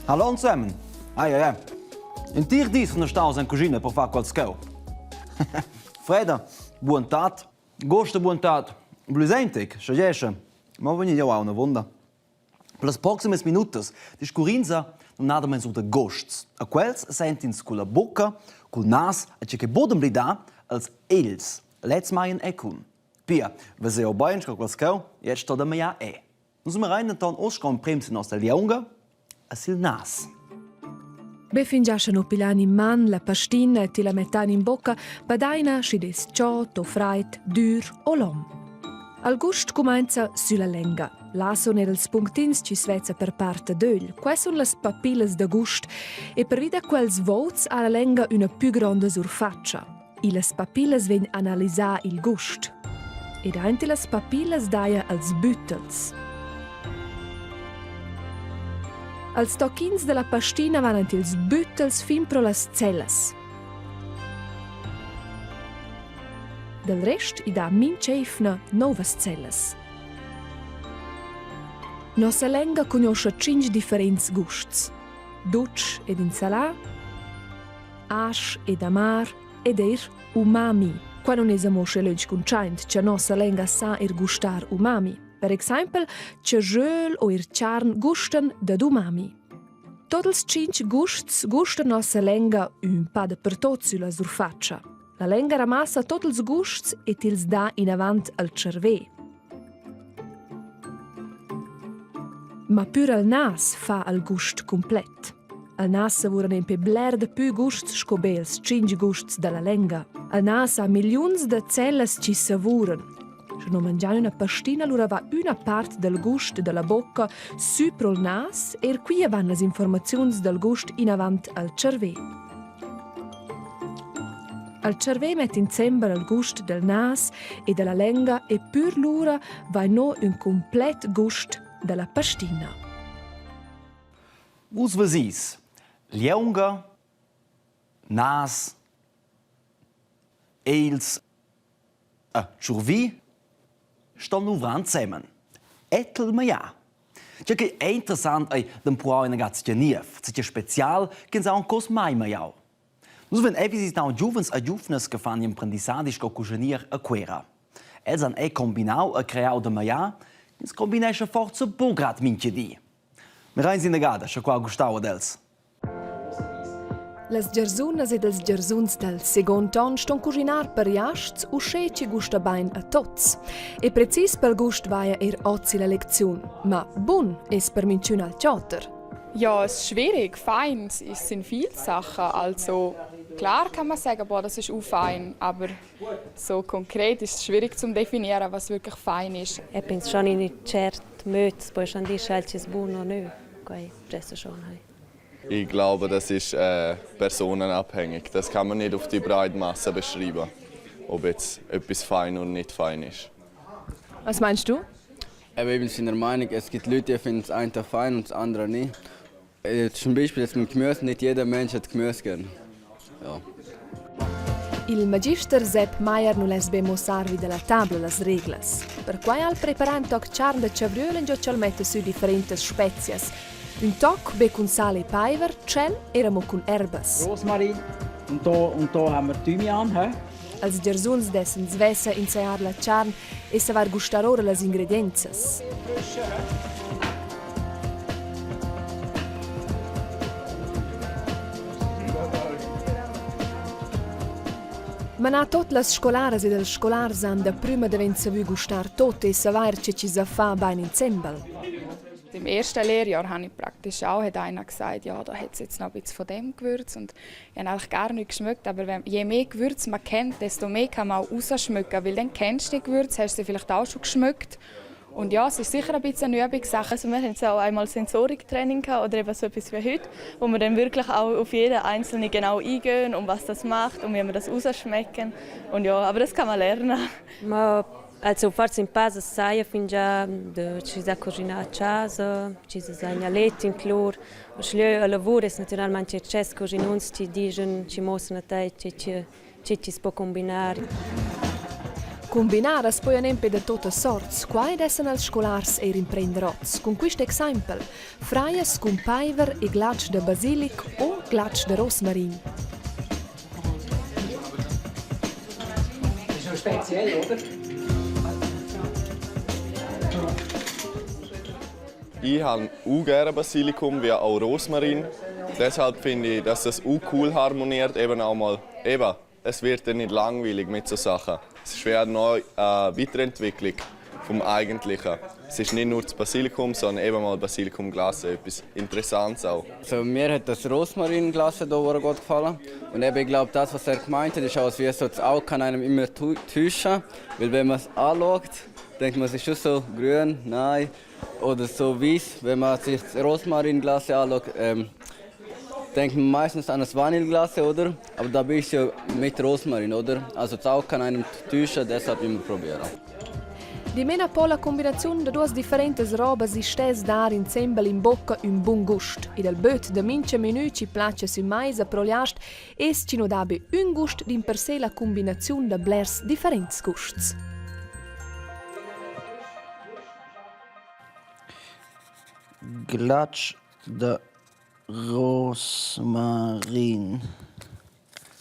Hallo zusammen. In dir dies von der Staus en cugina per fare qualche Freda, buontat. Gosto buontat. Blusentic, scegliesce. Ma veni io a una vonda. Per le prossime minutas, discurinza non nada men su de gosts. A quels sentins con la bocca, col nas, e che bodem blida als els. Let's mai en ecun. Pia, we se o bain sco qualche, jetzt sta da mia e. Nus me rein dann oscom premse nos del junga, a sil nas. Befingiasciano pilan in man, la pastina e ti la mettan in bocca, badaina si des ciot o freit, dur o lom. Al gust comincia sulla lenga. Là sono els puntins ci svezza per parte d'öl. Quai sono le papilles de gust e per vide quels vots alla lenga una più grande surfaccia. I les papilles ven analisà il gust. Ed anche les papilles daia als büttels. Als tocchins della pastina vanno ils büttels fin pro las celles. Del rest i da mincefna novas celles. Nossa lenga conosce 5 differents gusts. Dutsch ed insalà, asch ed amar ed umami. Qua non esamosce legge conciant, che nossa lenga sa gustar umami. Per esempio, che jöl o charn gustan da umami. Totals 5 gusts gustan nossa lenga un pa de per tot sulla surfaccia. La lenga ramassa totals gusts e tils dà in avant al cervé. Ma pur al nas fa al gust complet. Al nas savuran in pe bler de più gusts scobels 5 gusts della lenga. Al nas ha milions de celles ci savuran. Se non mangiano una pastina, allora va una parte del gust della bocca su pro il nas e qui vanno le informazioni del gust in avant al cervé. Al cervé mette insieme il gust del nas e della lenga e pur l'ura va no un complet gust della pastina. Vus vesis, liunga, nas, eils, ciurvi, stanno uvrant zusammen. Ettel ma ja. Ciò che è interessante è che può una ragazza nief, c'è special che sa un cos mai ma ja. Nus wenn evis now juvens a juvnes che fanno imprendisadisch co cucinier a quera. Els han combinau a creau de ma ja, ins combinesce forza bon grad minche di. Mi rein in gada, scha qua gustau dels. Les gersunas ed els gersuns del segon ton ston cucinar per jasts u ci gusta bain a tots. E precis per gust vaia ozzi la lezione, ma bun es per minciun al ciotter. Ja, es ist schwierig. Fein, es sind viele Sachen. Also klar kann man sagen, boah, das ist auch fein, aber so konkret ist es schwierig zu definieren, was wirklich fein ist. Ich penso schon in ein certo modo, poi schon die scelta è buono o no, presso schon. Ich glaube, das ist personenabhängig. Das kann man nicht auf die breite Masse beschreiben, ob jetzt etwas fein oder nicht fein ist. Was meinst du? Ich bin der Meinung, es gibt Leute, die finden das eine fein und das andere nicht. Zum Beispiel jetzt mit Gemüse, nicht jeder Mensch hat Gemüse gern. Ja. Il magister Sepp Meier non les bemo sarvi della tavola las reglas. Per quai al preparant toc charn de chavriolen giò cial mette su differentes spezies. Un toc be con sale e paiver, cel eramo con erbas. Rosmarin und da haben wir Thymian. He? Als gersuns dessen svessa insear la charn e se var gustar ora las ingredienzas. Ma na tot las scolaras ed els scolars han da prima devent savu gustar tot e savoir che ci sa fa bain insembel. Im ersten Lehrjahr habe ich praktisch auch, hat einer gesagt, ja, da hat es jetzt noch ein bisschen von dem Gewürz. Und ich habe eigentlich gar nicht geschmeckt, aber je mehr Gewürz man kennt, desto mehr kann man auch rausschmecken. Weil dann kennst du die Gewürze, hast du sie vielleicht auch schon geschmeckt. Und ja, es ist sicher ein bisschen eine Übungssache. Also wir hatten auch einmal Sensoriktraining oder eben so etwas wie heute, wo wir dann wirklich auch auf jeden Einzelnen genau eingehen und was das macht und wie wir das rausschmecken. Und ja, aber das kann man lernen. Also forse in casa sai fin già ci sa cucinare a casa, ci sa segnaletti in clor, schlio a lavoro es naturalmente c'è cucinuns ci dicono ci mostrano a te ci si può combinare. Combinare poi un de tutte sorts, quai dessen als scolars imprenderots. Con questo esempio, fraias con paiver e glatsch de basilic o glatsch de rosmarin. Das ist noch speziell, oder? Ich habe auch gerne Basilikum wie auch Rosmarin. Deshalb finde ich, dass das auch cool harmoniert. Es wird dann nicht langweilig mit so Sachen. Es ist schwer eine Weiterentwicklung vom Eigentlichen. Es ist nicht nur das Basilikum, sondern eben mal Basilikumglasse, etwas Interessantes auch. Also, mir hat das Rosmaringlasse hier gut gefallen. Und ich glaube, das, was er gemeint hat, ist auch, wie so das Auge kann einem immer täuschen. Weil wenn man es anschaut, denkt man, es ist schon so grün, nein. Oder so weiß. Wenn man sich das Rosmaringlasse anschaut, denkt man meistens an das Vanilleglasse, oder? Aber da bin ich ja mit Rosmarin, oder? Also das Auge kann einem täuschen, deshalb immer probieren. Di mena po la combinazione de duas differentes robas si stes dar insieme in bocca un buon gust. E del böt de mince menù ci place su mais a progliast es ci no dabe un gust din per sé la combinazione de blers differents gusts. Glatsch de Rosmarin.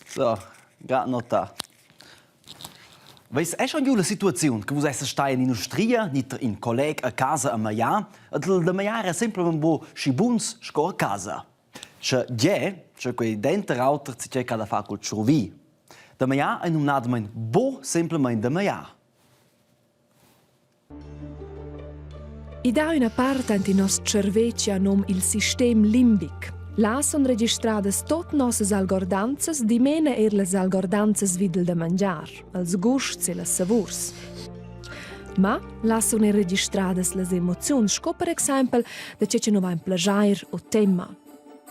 So, gerade noch da. Weißt du, schon eine Situation, wo es steht in Industrie, nicht in Kollegen, a casa, a Maja, und der Maja è semplicemente wo schibuns sco a casa. Che quei dentro autor si cerca da fare col churvi. Der Maja è nominato bo semplicemente der Maja. I da una parte anti nos cerveccia nom il sistema limbic. Là son registradas tot nossas algordanzas di mena les algordanzas videl da mangiar, als gusts e las savurs. Ma là son registradas las emozions, sco per exempel da ce no va in plagiair o tema.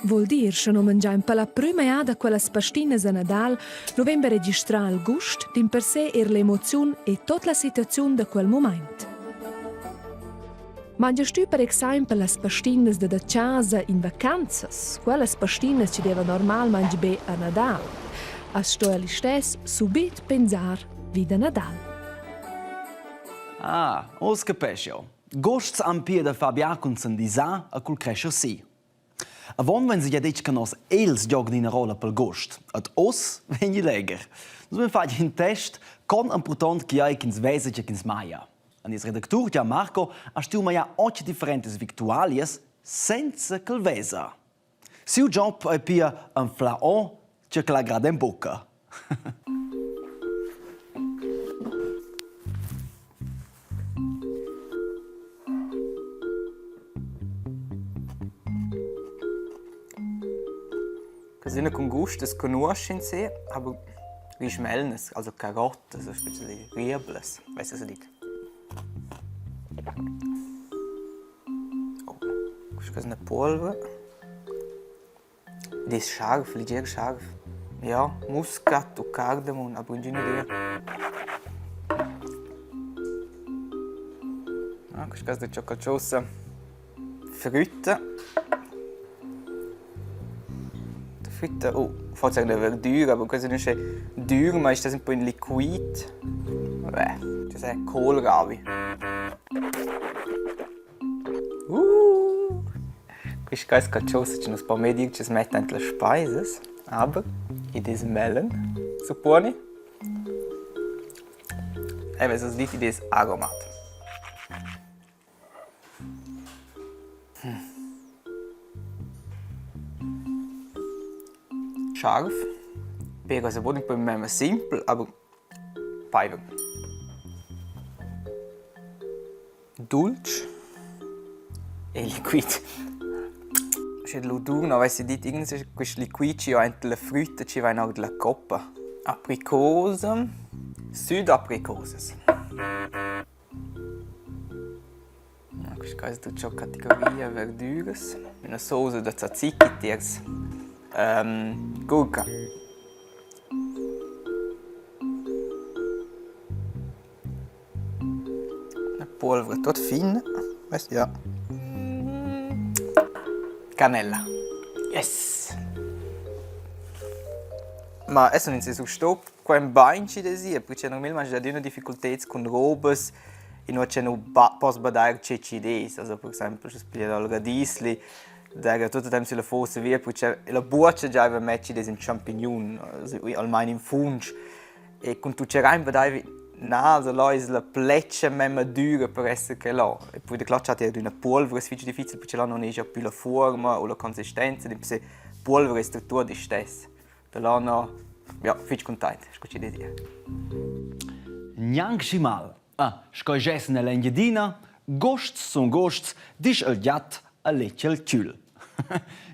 Vuol dir che no mangiaim per la prima iada quellas pastinas a Nadal, no vembe registrar il gust din per sé l'emozion e tot la situazione da quel moment. Mangias tu per esempio las pastinas da casa in vacanzas, quelles pastinas ci deva normalmente be a Nadal. A sto ali stes subit pensar vida Nadal. Os capisce. Gusts am pie da Fabiacun san disa a cul crescer si. Avon wenn si ja dic che nos els giogano in rolla pel gust, ad os ven gli leger. Nos ben fagli in test con un puton che hai kins vese che kins maia. An is redaktur Gianmarco ha stu maia oggi differentes victualias senza calvesa. Siu job è pia un flaon che la grada in bocca. Casina con gusto, es conosce in sé, aber wie schmelnes, also Karotten, so speziell Riebles, weißt du, was ich dic? Oh, questa è una polvere. Ed è scharf, leggero scharf. Ja, Muskat und Kardamom, aber in Idee. Ah, questa è cioccocciosa. Frutta. Frutta, oh, forse è una verdura, aber questa non è dura, ma è un po' in liquido. Das ist Kohlrabi. Questa è scaccciosa, ci sono un po' di che si mettono le speise, aber in diesem Melon, supponi, eben so sieht in dieses Aromat. Scharf, per also un po' meno simpel, aber paiva. Dulce e liquido. C'è l'odore, non si dice questo liquido ci va entre le frutta, ci va anche la coppa. Aprikosen, Südaprikoses. Questa è tutta categoria verduras. Una sauce di tzatziki, tiers. Gurka. Una polvere tot fine. Weißt du, ja. Cannella. Yes! Ma adesso non si su stop quel banci desi, perché normalmente c'è una difficoltà con robes e non c'è un posso badare CCDs, also per esempio ci spiega il radisli, da tutto il tempo sulla fosse via, perché la buccia già aveva messo dei champignon, almeno in funge, e con tu c'è rein badare naso là è la pleccia meno dura per essere che là, e poi la claccia è una polvere, è difficile perché là non è più la forma o la consistenza, di polvere è struttura di stessa. Da là no, ja, fisch contento, ist gut idea. Neanche mal. Scoiges nella Engadina, gosts son gosts, dis il gat a lecchel tül.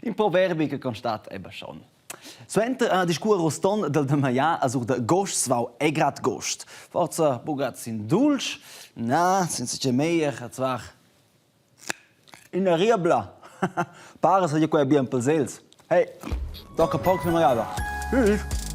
In proverbi che constat eben schon. Suenter a discur roston del de maia asur de gosts vau egrat gost. Forza bugat sin dulch, na, sin se meier, zwar in a riebla. Pares hat ja quei bien pelsels. Hey, tocca poco mi rada. Tschüss.